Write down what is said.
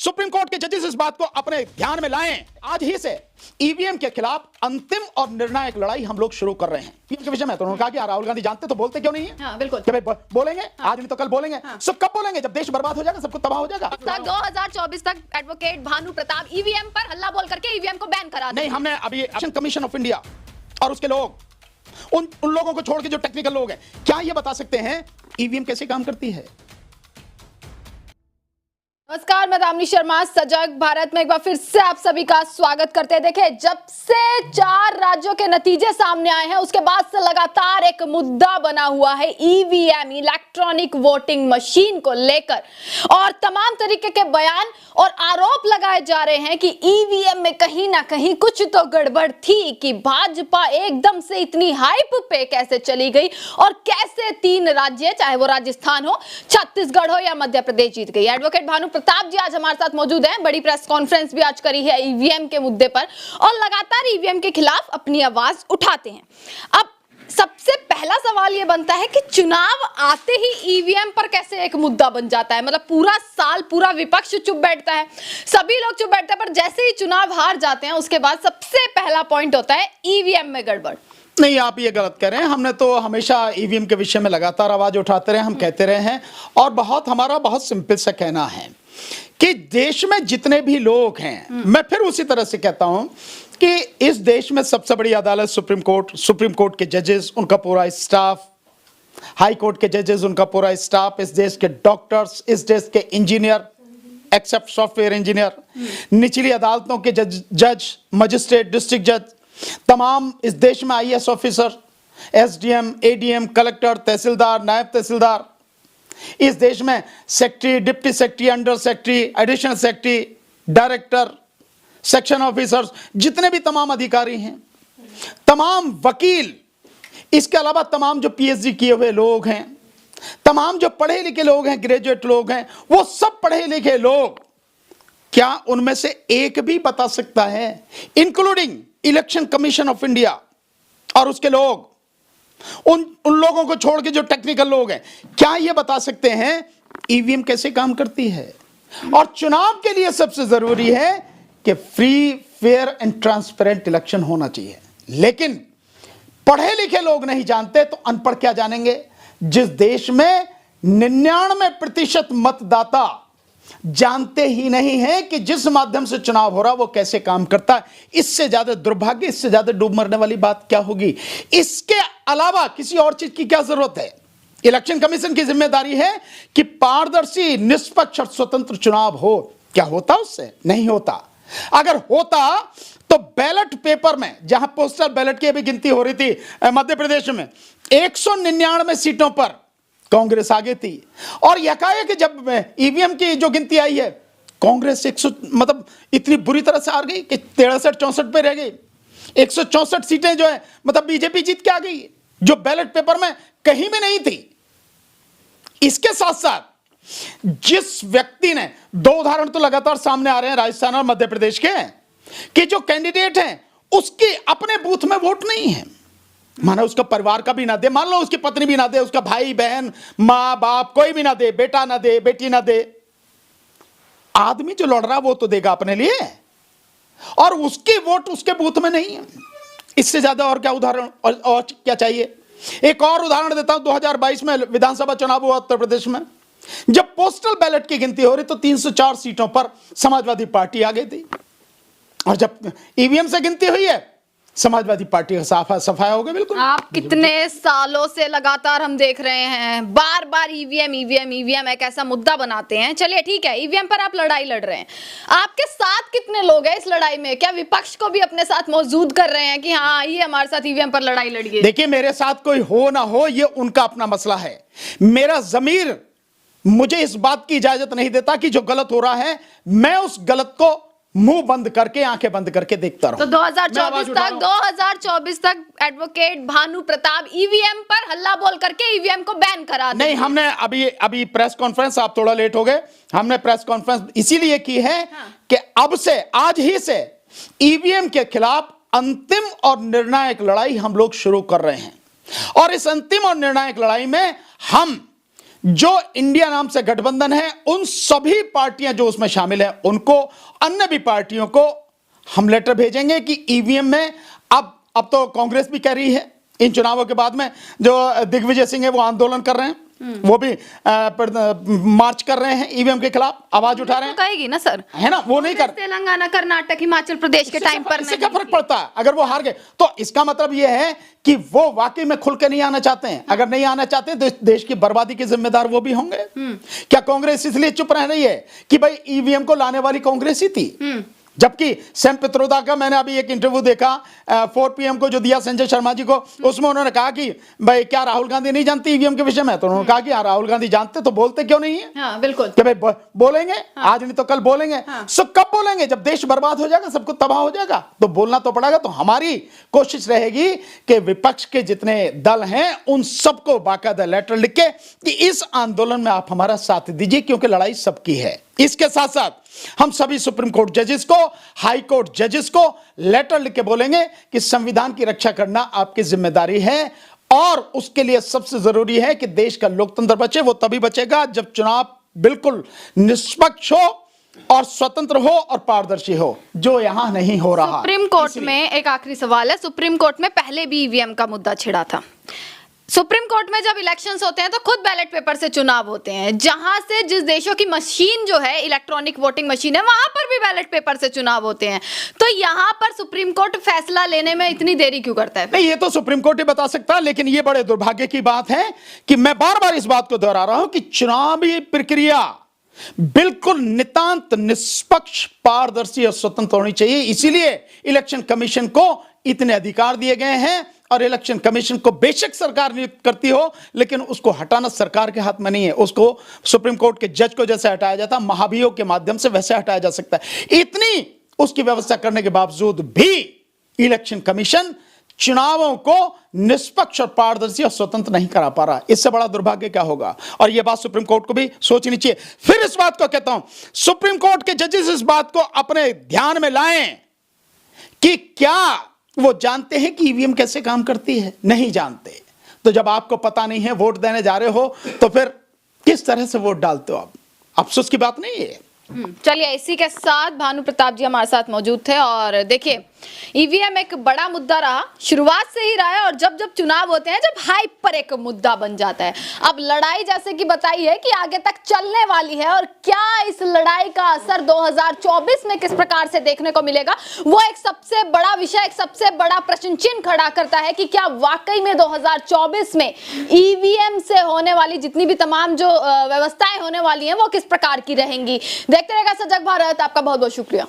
Supreme court के जजेस इस बात को अपने ध्यान में लाएं। आज ही से ईवीएम के खिलाफ अंतिम और निर्णायक लड़ाई हम लोग शुरू कर रहे हैं। इनके विषय में तो उन्होंने कहा कि राहुल गांधी जानते तो बोलते क्यों नहीं है? हाँ, बिल्कुल। कि भाई बोलेंगे, आज नहीं तो कल बोलेंगे। सब कब बोलेंगे? जब देश बर्बाद हो जाएगा, सब कुछ तबाह हो जाएगा। 2024 तक एडवोकेट भानु प्रताप ईवीएम पर हल्ला बोल करके ईवीएम को बैन करा नहीं, हमने अभी इलेक्शन कमीशन ऑफ इंडिया और उसके लोग, उन लोगों को छोड़ के जो टेक्निकल लोग हैं, क्या ये बता सकते हैं ईवीएम कैसे काम करती है? नमस्कार, मैं दामिनी शर्मा। सजग भारत में एक बार फिर से आप सभी का स्वागत करते हैं। देखिए, जब से 4 राज्यों के नतीजे सामने आए हैं, उसके बाद से लगातार एक मुद्दा बना हुआ है ईवीएम, इलेक्ट्रॉनिक वोटिंग मशीन को लेकर, और तमाम तरीके के बयान और आरोप लगाए जा रहे हैं कि ईवीएम में कहीं ना कहीं कुछ तो गड़बड़ थी, कि भाजपा एकदम से इतनी हाइप पे कैसे चली गई और कैसे 3 राज्य, चाहे वो राजस्थान हो, छत्तीसगढ़ हो या मध्य प्रदेश, जीत गई। एडवोकेट भानु प्रताप जी आज हमारे साथ मौजूद हैं। बड़ी प्रेस कॉन्फ्रेंस भी आज करी है ईवीएम के मुद्दे पर और लगातार ईवीएम के खिलाफ अपनी आवाज उठाते हैं। अब सबसे पहला सवाल यह बनता है कि चुनाव आते ही ईवीएम पर कैसे एक मुद्दा बन जाता है? मतलब पूरा साल पूरा विपक्ष चुप बैठता है, सभी लोग चुप बैठते हैं, पर जैसे ही चुनाव हार जाते हैं उसके बाद सबसे पहला पॉइंट होता है ईवीएम में गड़बड़। नहीं, आप ये गलत कह रहे हैं। हमने तो हमेशा ईवीएम के विषय में लगातार आवाज उठाते रहे, हम कहते रहे हैं, और हमारा बहुत सिंपल सा कहना है कि देश में जितने भी लोग हैं, मैं फिर उसी तरह से कहता हूं कि इस देश में सबसे बड़ी अदालत सुप्रीम कोर्ट के जजेस, उनका पूरा स्टाफ, हाई कोर्ट के जजेस, उनका पूरा स्टाफ, इस देश के डॉक्टर्स, इस देश के इंजीनियर, एक्सेप्ट सॉफ्टवेयर इंजीनियर, निचली अदालतों के जज, मजिस्ट्रेट, डिस्ट्रिक्ट जज, तमाम इस देश में IAS officer, SDM, ADM, collector, tehsildar, naib tehsildar, इस देश में secretary, deputy secretary, under secretary, additional secretary, director, section officers, जितने भी तमाम अधिकारी हैं, तमाम वकील, इसके अलावा तमाम जो पीएचडी किए हुए लोग हैं, तमाम जो पढ़े लिखे लोग हैं, ग्रेजुएट लोग हैं, वो सब पढ़े लिखे लोग, क्या उनमें से एक भी बता सकता है, including election commission of India और उसके लोग, उन लोगों को छोड़ के जो टेक्निकल लोग हैं, क्या ये बता सकते हैं ईवीएम कैसे काम करती है? और चुनाव के लिए सबसे जरूरी है कि free, fair and transparent election होना चाहिए। लेकिन पढ़े लिखे लोग नहीं जानते तो अनपढ़ क्या जानेंगे? जिस देश में 99% मतदाता जानते ही नहीं है कि जिस माध्यम से चुनाव हो रहा वो कैसे काम करता है, इससे ज्यादा दुर्भाग्य, इससे ज्यादा डूब मरने वाली बात क्या होगी? इसके अलावा किसी और चीज की क्या जरूरत है? इलेक्शन कमीशन की जिम्मेदारी है कि पारदर्शी, निष्पक्ष और स्वतंत्र चुनाव हो। क्या होता उससे? नहीं होता। अगर होता तो बैलेट पेपर में, जहां पोस्टल बैलेट की अभी गिनती हो रही थी मध्य प्रदेश में, 199 सीटों पर कांग्रेस आगे थी, और यकायक जब ईवीएम की जो गिनती आई है, कांग्रेस 100 मतलब इतनी बुरी तरह से हार गई कि 63-64 पे रह गई। 164 सीटें जो है मतलब बीजेपी जीत के आ गई, जो बैलेट पेपर में कहीं भी नहीं थी। इसके साथ साथ जिस व्यक्ति ने, 2 उदाहरण तो लगातार सामने आ रहे हैं राजस्थान और मध्य प्रदेश के, कि जो कैंडिडेट हैं उसके अपने बूथ में वोट नहीं है, माना उसका परिवार का भी ना दे, मान लो उसकी पत्नी भी ना दे, उसका भाई बहन, माँ बाप कोई भी ना दे, बेटा ना दे, बेटी ना दे, आदमी जो लड़ रहा वो तो देगा अपने लिए, और उसकी वोट उसके बूथ में नहीं है। इससे ज्यादा और क्या उदाहरण और क्या चाहिए? एक और उदाहरण देता हूं। 2022 में विधानसभा चुनाव हुआ उत्तर प्रदेश में, जब पोस्टल बैलेट की गिनती हो रही तो 304 सीटों पर समाजवादी पार्टी आ गई थी, और जब ईवीएम से गिनती हुई है समाजवादी पार्टी का सफाया हो गया। बिल्कुल। आप कितने सालों से लगातार हम देख रहे हैं, बार बार ईवीएम एक ऐसा मुद्दा बनाते हैं। चलिए ठीक है, ईवीएम पर आप लड़ाई लड़ रहे हैं, आपके साथ कितने लोग हैं इस लड़ाई में? क्या विपक्ष को भी अपने साथ मौजूद कर रहे हैं कि हाँ आइए हमारे साथ ईवीएम पर लड़ाई लड़िए? देखिए, मेरे साथ कोई हो ना हो ये उनका अपना मसला है। मेरा जमीर मुझे इस बात की इजाजत नहीं देता कि जो गलत हो रहा है मैं उस गलत को मुंह बंद करके, आंखें बंद करके देखता रहूं। तो 2024 तक एडवोकेट भानु प्रताप ईवीएम पर हल्ला बोल करके ईवीएम को बैन करा दें। नहीं, हमने अभी प्रेस कॉन्फ्रेंस, आप थोड़ा लेट हो गए, हमने प्रेस कॉन्फ्रेंस इसीलिए की है कि अब से, आज ही से ईवीएम के खिलाफ अंतिम और निर्णायक लड़ाई हम लोग शुरू कर रहे हैं, और इस अंतिम और निर्णायक लड़ाई में हम जो इंडिया नाम से गठबंधन है, उन सभी पार्टियां जो उसमें शामिल हैं, उनको, अन्य भी पार्टियों को हम लेटर भेजेंगे कि ईवीएम में अब तो कांग्रेस भी कह रही है, इन चुनावों के बाद में जो दिग्विजय सिंह है वो आंदोलन कर रहे हैं, वो भी मार्च कर रहे हैं ईवीएम के खिलाफ, आवाज उठा रहे हैं। तो कहेगी ना सर, है ना, वो नहीं कर, तेलंगाना, कर्नाटक, हिमाचल प्रदेश के टाइम पर इससे क्या फर्क पड़ता है अगर वो हार गए? तो इसका मतलब ये है कि वो वाकई में खुल के नहीं आना चाहते हैं। अगर नहीं आना चाहते हैं तो इस देश की बर्बादी के जिम्मेदार वो भी होंगे। क्या कांग्रेस इसलिए चुप रह रही है कि भाई ईवीएम को लाने वाली कांग्रेस ही थी? जबकि सैम पित्रोदा का मैंने अभी एक इंटरव्यू देखा 4 PM को जो दिया संजय शर्मा जी को, उसमें उन्होंने कहा कि भाई क्या राहुल गांधी नहीं जानती ईवीएम के विषय में? तो उन्होंने कहा कि हाँ, राहुल गांधी जानते तो बोलते क्यों नहीं है? हाँ, बिल्कुल कि भाई बोलेंगे, आज नहीं तो कल बोलेंगे। सब कब बोलेंगे? जब देश बर्बाद हो जाएगा, सब कुछ तबाह हो जाएगा, तो बोलना तो पड़ेगा। तो हमारी कोशिश रहेगी कि विपक्ष के जितने दल हैं उन सबको बाकायदा लेटर लिख के कि इस आंदोलन में आप हमारा साथ दीजिए, क्योंकि लड़ाई सबकी है। इसके साथ साथ हम सभी सुप्रीम कोर्ट जजेस को, हाई कोर्ट जजेस को लेटर लिख के बोलेंगे कि संविधान की रक्षा करना आपकी जिम्मेदारी है, और उसके लिए सबसे जरूरी है कि देश का लोकतंत्र बचे। वो तभी बचेगा जब चुनाव बिल्कुल निष्पक्ष हो और स्वतंत्र हो और पारदर्शी हो, जो यहां नहीं हो रहा। सुप्रीम कोर्ट में एक आखिरी सवाल है, सुप्रीम कोर्ट में पहले भी ईवीएम का मुद्दा छिड़ा था। सुप्रीम कोर्ट में जब इलेक्शंस होते हैं तो खुद बैलेट पेपर से चुनाव होते हैं, जहां से जिस देशों की मशीन जो है इलेक्ट्रॉनिक वोटिंग मशीन है, वहां पर भी बैलेट पेपर से चुनाव होते हैं। तो यहां पर सुप्रीम कोर्ट फैसला लेने में इतनी देरी क्यों करता है? नहीं, ये तो सुप्रीम कोर्ट ही बता सकता है, लेकिन ये बड़े दुर्भाग्य की बात है कि मैं बार बार इस बात को दोहरा रहा हूं कि चुनावी प्रक्रिया बिल्कुल नितांत निष्पक्ष, पारदर्शी और स्वतंत्र होनी चाहिए। इसीलिए इलेक्शन कमीशन को इतने अधिकार दिए गए हैं, और इलेक्शन कमीशन को बेशक सरकार नियुक्त करती हो, लेकिन उसको हटाना सरकार के हाथ में नहीं है। उसको सुप्रीम कोर्ट के जज को जैसे हटाया जाता, महाभियोग के माध्यम से वैसे हटाया जा सकता है। इतनी उसकी व्यवस्था करने के बावजूद भी इलेक्शन कमीशन चुनावों को निष्पक्ष और पारदर्शी और स्वतंत्र नहीं करा पा रहा। इससे बड़ा दुर्भाग्य क्या होगा? और यह बात सुप्रीम कोर्ट को भी सोचनी चाहिए। फिर इस बात को कहता हूं, सुप्रीम कोर्ट के जजेस इस बात को अपने ध्यान में लाएं कि क्या वो जानते हैं कि ईवीएम कैसे काम करती है? नहीं जानते। तो जब आपको पता नहीं है, वोट देने जा रहे हो, तो फिर किस तरह से वोट डालते हो आप? अफसोस की बात नहीं है। चलिए, इसी के साथ भानु प्रताप जी हमारे साथ मौजूद थे। और देखिए, ईवीएम एक बड़ा मुद्दा रहा, शुरुआत से ही रहा है, और जब जब चुनाव होते हैं, जब हाइप पर एक मुद्दा बन जाता है। अब लड़ाई जैसे कि बताई है कि आगे तक चलने वाली है, और क्या इस लड़ाई का असर 2024 में किस प्रकार से देखने को मिलेगा, वो एक सबसे बड़ा विषय, एक सबसे बड़ा प्रश्न चिन्ह खड़ा करता है कि क्या वाकई में 2024 में ईवीएम से होने वाली जितनी भी तमाम जो व्यवस्थाएं होने वाली हैं वो किस प्रकार की रहेंगी। देखते रहेगा सजग भारत। आपका बहुत बहुत शुक्रिया।